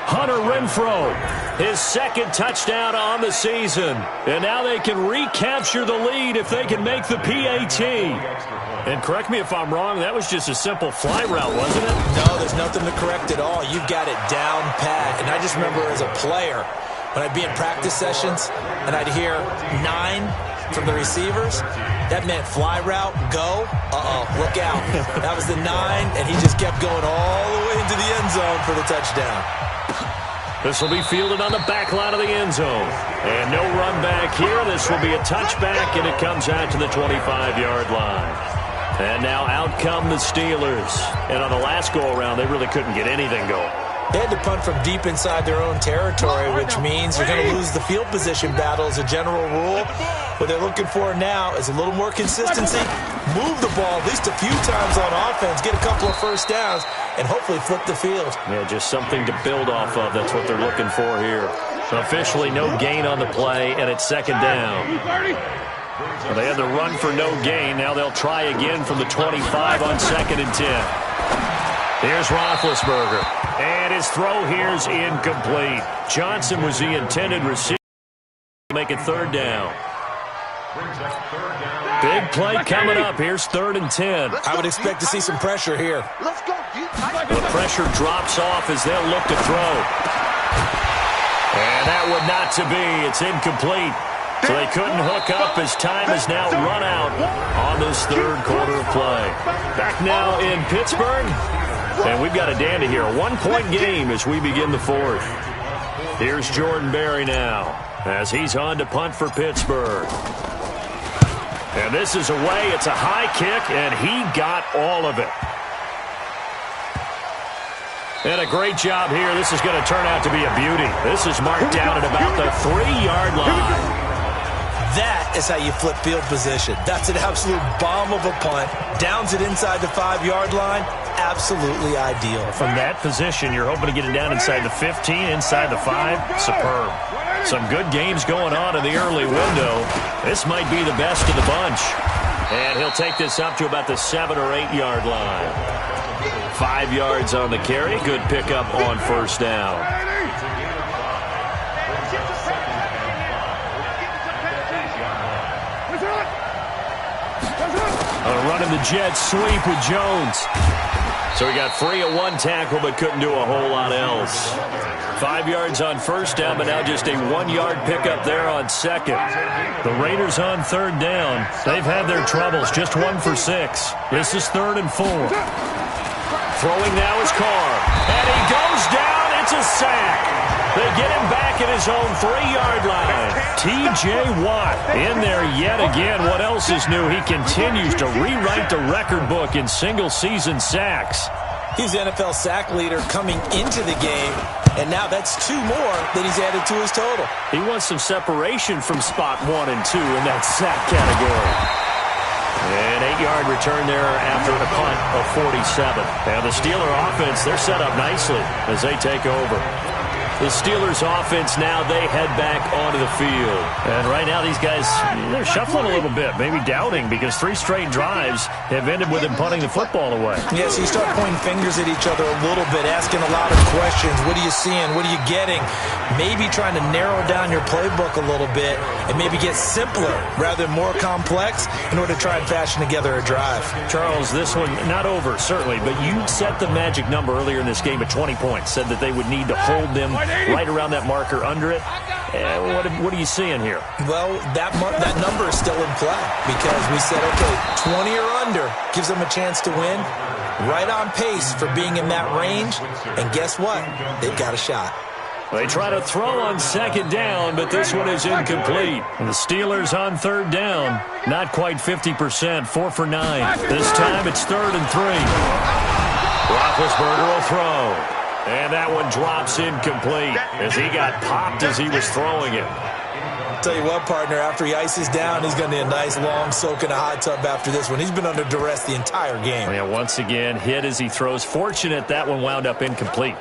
Hunter Renfrow, his 2nd touchdown on the season. And now they can recapture the lead if they can make the PAT. And correct me if I'm wrong, that was just a simple fly route, wasn't it? No, there's nothing to correct at all. You've got it down pat. And I just remember as a player, when I'd be in practice sessions and I'd hear 9 from the receivers, that meant fly route, go, look out. That was the 9, and he just kept going all the way into the end zone for the touchdown. This will be fielded on the back line of the end zone. And no run back here. This will be a touchback, and it comes out to the 25-yard line. And now out come the Steelers. And on the last go-around, they really couldn't get anything going. They had to punt from deep inside their own territory, which means you're going to lose the field position battle as a general rule. What they're looking for now is a little more consistency. Move the ball at least a few times on offense, get a couple of first downs, and hopefully flip the field. Yeah, just something to build off of. That's what they're looking for here. So officially no gain on the play, and it's second down. Well, they had the run for no gain. Now they'll try again from the 25 on 2nd and 10. Here's Roethlisberger. And his throw here's incomplete. Johnson was the intended receiver. Make it 3rd down. Big play coming up. Here's 3rd and 10. I would expect to see some pressure here. The pressure drops off as they'll look to throw. And that would not to be. It's incomplete. So they couldn't hook up as time has now run out on this 3rd quarter of play. Back now in Pittsburgh. And we've got a dandy here. A 1-point game as we begin the 4th. Here's Jordan Berry now as he's on to punt for Pittsburgh. And this is away. It's a high kick, and he got all of it. And a great job here. This is going to turn out to be a beauty. This is marked down at about the 3-yard line. That is how you flip field position. That's an absolute bomb of a punt. Downs it inside the 5-yard line. Absolutely ideal. From that position, you're hoping to get it down inside the 15, inside the 5. Superb. Some good games going on in the early window. This might be the best of the bunch. And he'll take this up to about the 7 or 8-yard line. 5 yards on the carry. Good pickup on 1st down. Running the jet sweep with Jones. So he got free of 1 tackle but couldn't do a whole lot else. 5 yards on 1st down, but now just a 1-yard pickup there on 2nd. The Raiders on 3rd down. They've had their troubles, just 1 for 6. This is 3rd and 4. Throwing now is Carr. And he goes down. It's a sack. They get him back at his own 3-yard line. T.J. Watt in there yet again. What else is new? He continues to rewrite the record book in single-season sacks. He's the NFL sack leader coming into the game, and now that's 2 more that he's added to his total. He wants some separation from spot 1 and 2 in that sack category. An 8-yard return there after a punt of 47. Now the Steeler offense, they're set up nicely as they take over. The Steelers offense now, they head back onto the field. And right now these guys, they're shuffling a little bit, maybe doubting, because 3 straight drives have ended with them punting the football away. Yeah, so you start pointing fingers at each other a little bit, asking a lot of questions. What are you seeing? What are you getting? Maybe trying to narrow down your playbook a little bit and maybe get simpler rather than more complex in order to try and fashion together a drive. Charles, this one not over, certainly, but you set the magic number earlier in this game at 20 points, said that they would need to hold them right around that marker under it. What are you seeing here? Well, that number is still in play because we said, okay, 20 or under gives them a chance to win. Right on pace for being in that range. And guess what? They've got a shot. They try to throw on 2nd down, but this one is incomplete. And the Steelers on 3rd down, not quite 50%, 4 for 9. This time it's 3rd and 3. Roethlisberger will throw. And that one drops incomplete as he got popped as he was throwing it. Tell you what, partner, after he ices down, he's going to need a nice long soak in a hot tub after this one. He's been under duress the entire game. Yeah, once again, hit as he throws. Fortunate that one wound up incomplete.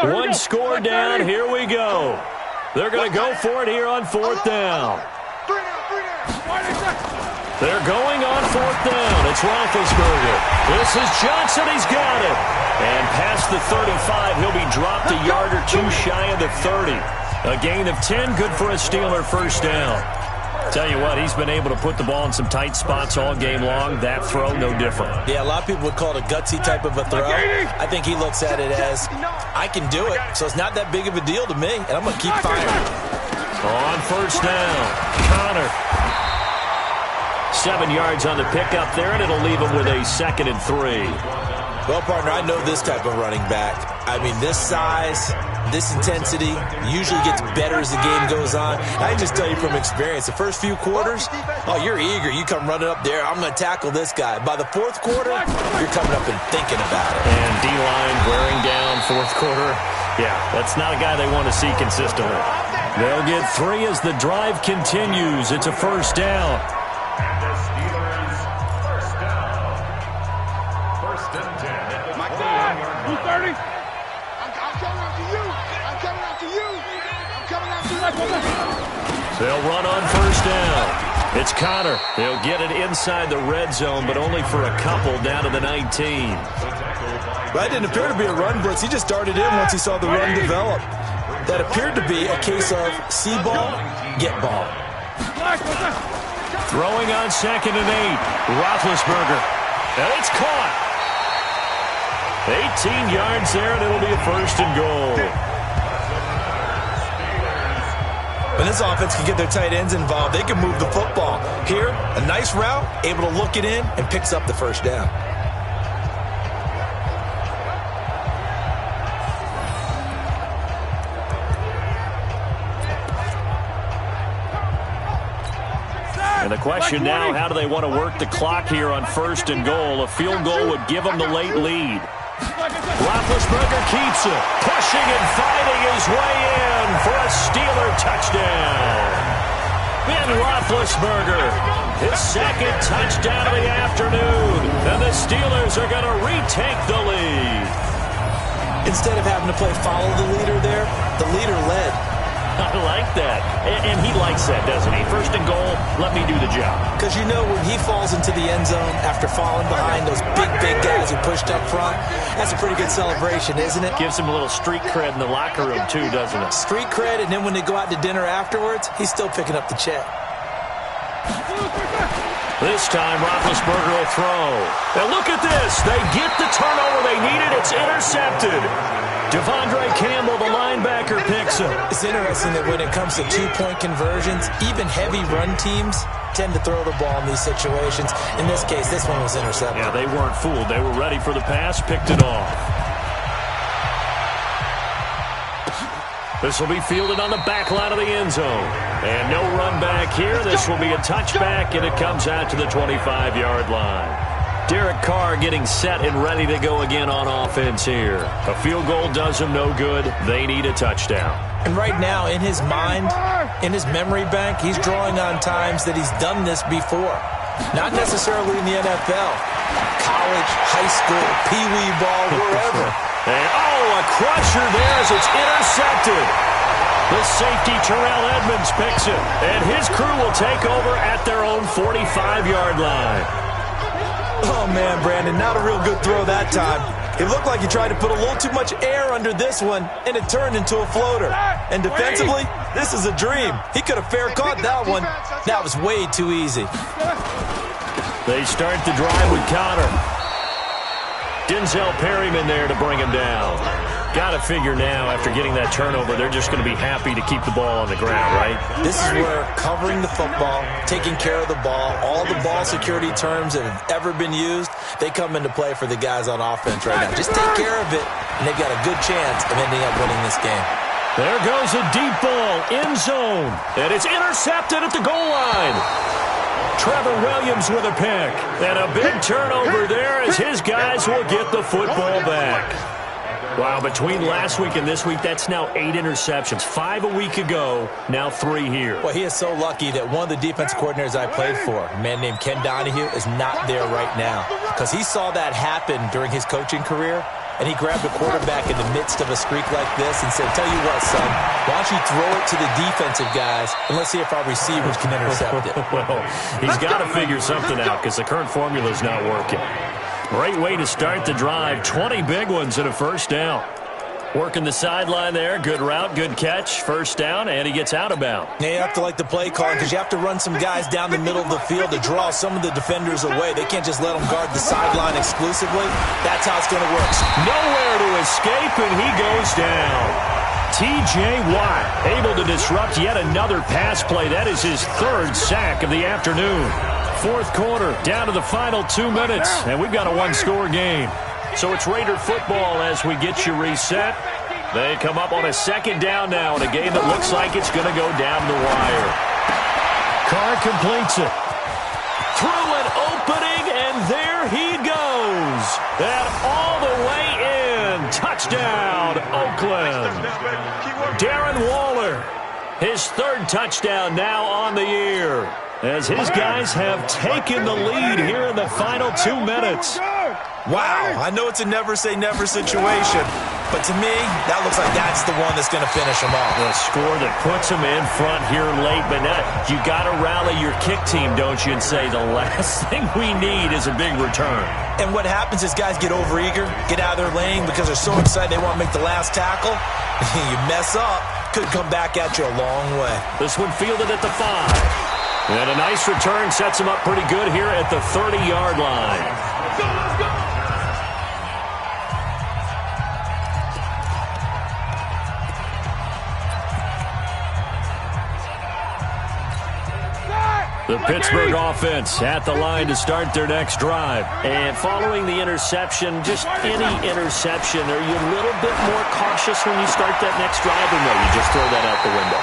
One score down. Here we go. They're going to go for it here on 4th down. They're going on 4th down. It's Roethlisberger. This is Johnson. He's got it. And past the 35, he'll be dropped a yard or 2 shy of the 30. A gain of 10, good for a Steeler 1st down. Tell you what, he's been able to put the ball in some tight spots all game long. That throw, no different. Yeah, a lot of people would call it a gutsy type of a throw. I think he looks at it as, I can do it, so it's not that big of a deal to me, and I'm going to keep firing. On 1st down, Connor. 7 yards on the pickup there, and it'll leave him with a 2nd and 3. Well, partner, I know this type of running back. I mean, this size, this intensity usually gets better as the game goes on. I can just tell you from experience, the first few quarters, oh, you're eager. You come running up there, I'm going to tackle this guy. By the fourth quarter, you're coming up and thinking about it. And D-line wearing down fourth quarter. Yeah, that's not a guy they want to see consistently. They'll get 3 as the drive continues. It's a first down. And the Steelers first down. First and 10 at the 21-yard line. 230. I'm coming after you. I'm coming after you. I'm coming after you. They'll run on first down. It's Connor. They'll get it inside the red zone, but only for a couple down to the 19. That didn't appear to be a run blitz. He just darted in once he saw the run develop. That appeared to be a case of see ball, get ball. Throwing on 2nd and 8. Roethlisberger. And it's caught. 18 yards there, and it'll be a first and goal. When this offense can get their tight ends involved, they can move the football. Here, a nice route, able to look it in, and picks up the first down. And the question now, how do they want to work the clock here on first and goal? A field goal would give them the late lead. Roethlisberger keeps it, pushing and fighting his way in for a Steeler touchdown. Ben Roethlisberger, his 2nd touchdown of the afternoon, and the Steelers are going to retake the lead. Instead of having to play follow the leader there, the leader led. I like that. And he likes that, doesn't he? First and goal, let me do the job. Because you know when he falls into the end zone after falling behind those big guys who pushed up front, that's a pretty good celebration, isn't it? Gives him a little street cred in the locker room, too, doesn't it? Street cred, and then when they go out to dinner afterwards, he's still picking up the check. This time, Roethlisberger will throw. And look at this. They get the turnover they needed. It's intercepted. Devondre Campbell, the linebacker, picks it. It's interesting that when it comes to two-point conversions, even heavy run teams tend to throw the ball in these situations. In this case, this one was intercepted. Yeah, they weren't fooled. They were ready for the pass, picked it off. This will be fielded on the back line of the end zone. And no run back here. This will be a touchback, and it comes out to the 25-yard line. Derek Carr getting set and ready to go again on offense here. A field goal does him no good. They need a touchdown. And right now, in his mind, in his memory bank, he's drawing on times that he's done this before. Not necessarily in the NFL. College, high school, pee-wee ball, wherever. And, a crusher there as it's intercepted. The safety, Terrell Edmonds, picks it. And his crew will take over at their own 45-yard line. Oh, man, Brandon, not a real good throw that time. It looked like he tried to put a little too much air under this one, and it turned into a floater. And defensively, this is a dream. He could have fair caught that one. That was way too easy. They start the drive with Connor. Denzel Perryman there to bring him down. Got to figure now, after getting that turnover, they're just going to be happy to keep the ball on the ground, right? This is where covering the football, taking care of the ball, all the ball security terms that have ever been used, they come into play for the guys on offense right now. Just take care of it, and they've got a good chance of ending up winning this game. There goes a deep ball, end zone, and it's intercepted at the goal line. Trevor Williams with a pick, and a big turnover there as his guys will get the football back. Wow, between last week and this week, that's now 8 interceptions. 5 a week ago, now 3 here. Well, he is so lucky that one of the defense coordinators I played for, a man named Ken Donahue, is not there right now. Because he saw that happen during his coaching career, and he grabbed a quarterback in the midst of a streak like this and said, tell you what, son, why don't you throw it to the defensive guys, and let's see if our receivers can intercept it. Well, he's got to figure something out because the current formula is not working. Great way to start the drive. 20 big ones and a first down. Working the sideline there. Good route, good catch. First down, and he gets out of bounds. Now you have to like the play calling because you have to run some guys down the middle of the field to draw some of the defenders away. They can't just let them guard the sideline exclusively. That's how it's going to work. Nowhere to escape, and he goes down. T.J. Watt able to disrupt yet another pass play. That is his 3rd sack of the afternoon. 4th quarter, down to the final 2 minutes, and we've got a one-score game. So it's Raider football as we get you reset. They come up on a second down now in a game that looks like it's going to go down the wire. Carr completes it. Through an opening, and there he goes. And all the way in. Touchdown, Oakland. Darren Waller, his third touchdown now on the year, as his guys have taken the lead here in the final 2 minutes. Wow, I know it's a never-say-never situation, but to me, that looks like that's the one that's going to finish them off. A score that puts them in front here late, but you got to rally your kick team, don't you, and say the last thing we need is a big return. And what happens is guys get overeager, get out of their lane because they're so excited they want to make the last tackle. You mess up, could come back at you a long way. This one fielded at the 5. And a nice return sets him up pretty good here at the 30-yard line. Let's go, let's go. The Pittsburgh offense at the line to start their next drive. And following the interception, just any interception, are you a little bit more cautious when you start that next drive, or no, you just throw that out the window?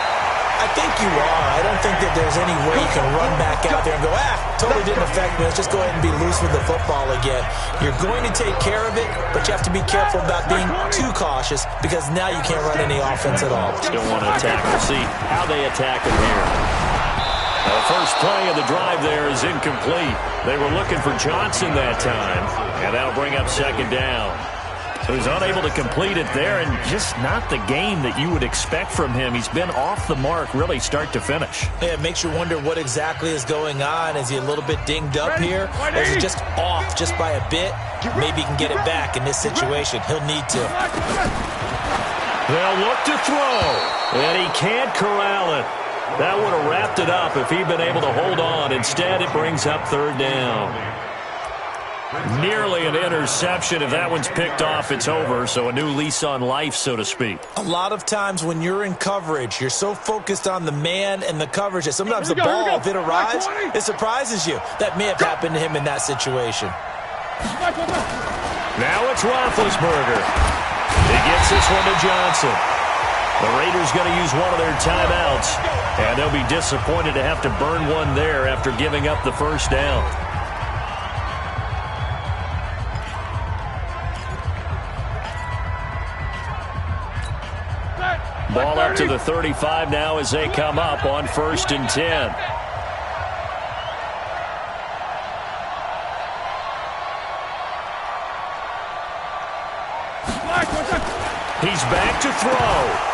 I think you are. I don't think that there's any way you can run back out there and go, totally didn't affect me. Let's just go ahead and be loose with the football again. You're going to take care of it, but you have to be careful about being too cautious because now you can't run any offense at all. Still want to attack. We'll see how they attack him here. The first play of the drive there is incomplete. They were looking for Johnson that time, and that'll bring up second down. So he's unable to complete it there, and just not the game that you would expect from him. He's been off the mark really start to finish. Yeah, it makes you wonder what exactly is going on. Is he a little bit dinged up here? Or is he just off just by a bit? Maybe he can get it back in this situation. He'll need to. They'll look to throw, and he can't corral it. That would have wrapped it up if he'd been able to hold on. Instead, it brings up third down. Nearly an interception. If that one's picked off, it's over. So a new lease on life, so to speak. A lot of times when you're in coverage, you're so focused on the man and the coverage that sometimes the ball, if it arrives, it surprises you. That may have happened to him in that situation. Now it's Roethlisberger. He gets this one to Johnson. The Raiders going to use one of their timeouts, and they'll be disappointed to have to burn one there after giving up the first down. Ball up to the 35 now as they come up on 1st and 10. He's back to throw.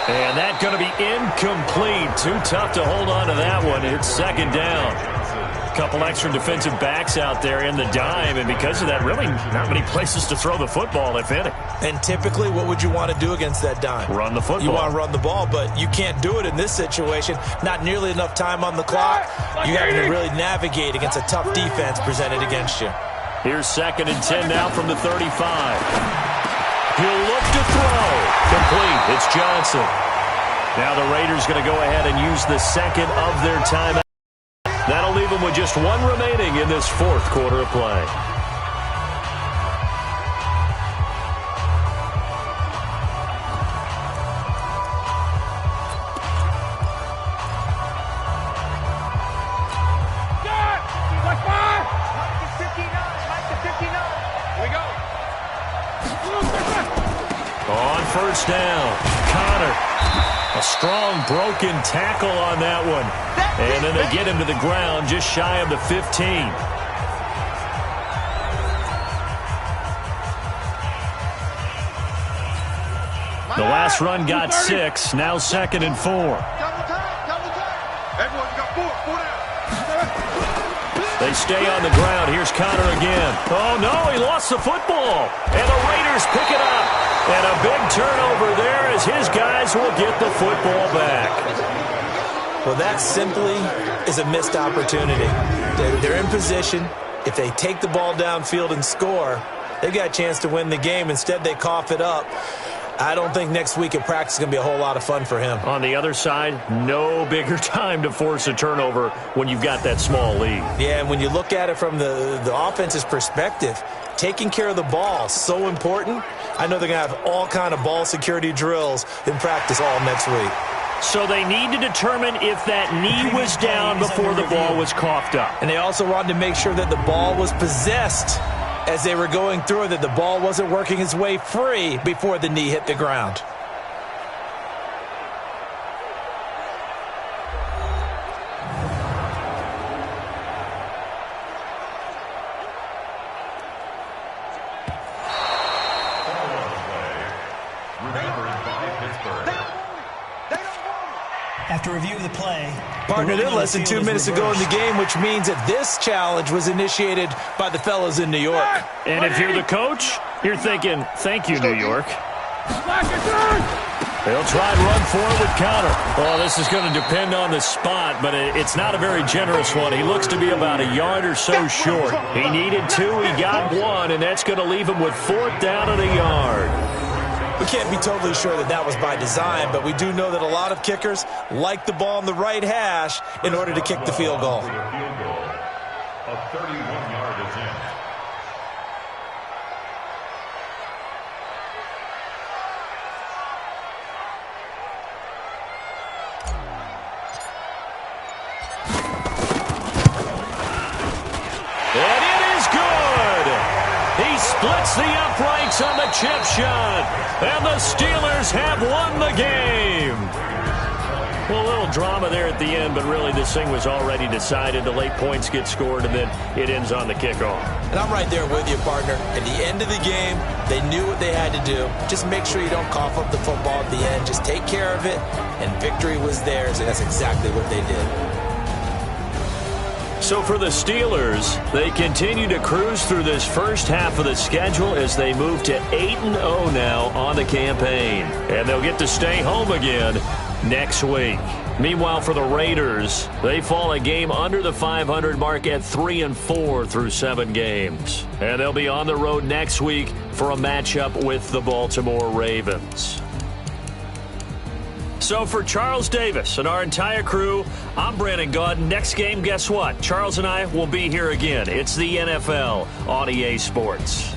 And that's going to be incomplete. Too tough to hold on to that one. It's second down. A couple extra defensive backs out there in the dime, and because of that, really not many places to throw the football, if any. And typically, what would you want to do against that dime? Run the football. You want to run the ball, but you can't do it in this situation. Not nearly enough time on the clock. You having to really navigate against a tough defense presented against you. Here's 2nd and 10 now from the 35. He'll look to throw. Complete. It's Johnson. Now the Raiders going to go ahead and use the second of their timeout. That'll leave them with just one remaining in this 4th quarter of play. On 1st down, Connor. A strong broken tackle on that one. And then they get him to the ground just shy of the 15. The last run got 6. Now 2nd and 4. They stay on the ground. Here's Connor again. Oh, no, he lost the football. And the Raiders pick it up. And a big turnover there as his guys will get the football back. Well, that simply is a missed opportunity. They're in position. If they take the ball downfield and score, they've got a chance to win the game. Instead, they cough it up. I don't think next week at practice is going to be a whole lot of fun for him. On the other side, no bigger time to force a turnover when you've got that small lead. Yeah, and when you look at it from the offense's perspective, taking care of the ball, so important. I know they're going to have all kind of ball security drills in practice all next week. So they need to determine if that knee was down before the ball was coughed up. And they also wanted to make sure that the ball was possessed as they were going through it, that the ball wasn't working its way free before the knee hit the ground. After review of the play, partner, they're less than 2 minutes ago in the game, which means that this challenge was initiated by the fellas in New York. And if you're the coach, you're thinking, thank you, New York. They'll try and run forward with counter. Well, this is going to depend on the spot, but it's not a very generous one. He looks to be about a yard or so short. He needed 2, he got 1, and that's going to leave him with 4th down and a yard. We can't be totally sure that that was by design, but we do know that a lot of kickers like the ball on the right hash in order to kick the field goal. A 31-yard attempt. And it is good. He splits the uprights on the chip shot. And the Steelers have won the game. Well, a little drama there at the end, but really this thing was already decided. The late points get scored, and then it ends on the kickoff. And I'm right there with you, partner. At the end of the game, they knew what they had to do. Just make sure you don't cough up the football at the end. Just take care of it, and victory was theirs, and that's exactly what they did. So for the Steelers, they continue to cruise through this first half of the schedule as they move to 8-0 now on the campaign. And they'll get to stay home again next week. Meanwhile, for the Raiders, they fall a game under the 500 mark at 3-4 through 7 games. And they'll be on the road next week for a matchup with the Baltimore Ravens. So for Charles Davis and our entire crew, I'm Brandon Gaudin. Next game, guess what? Charles and I will be here again. It's the NFL on EA Sports.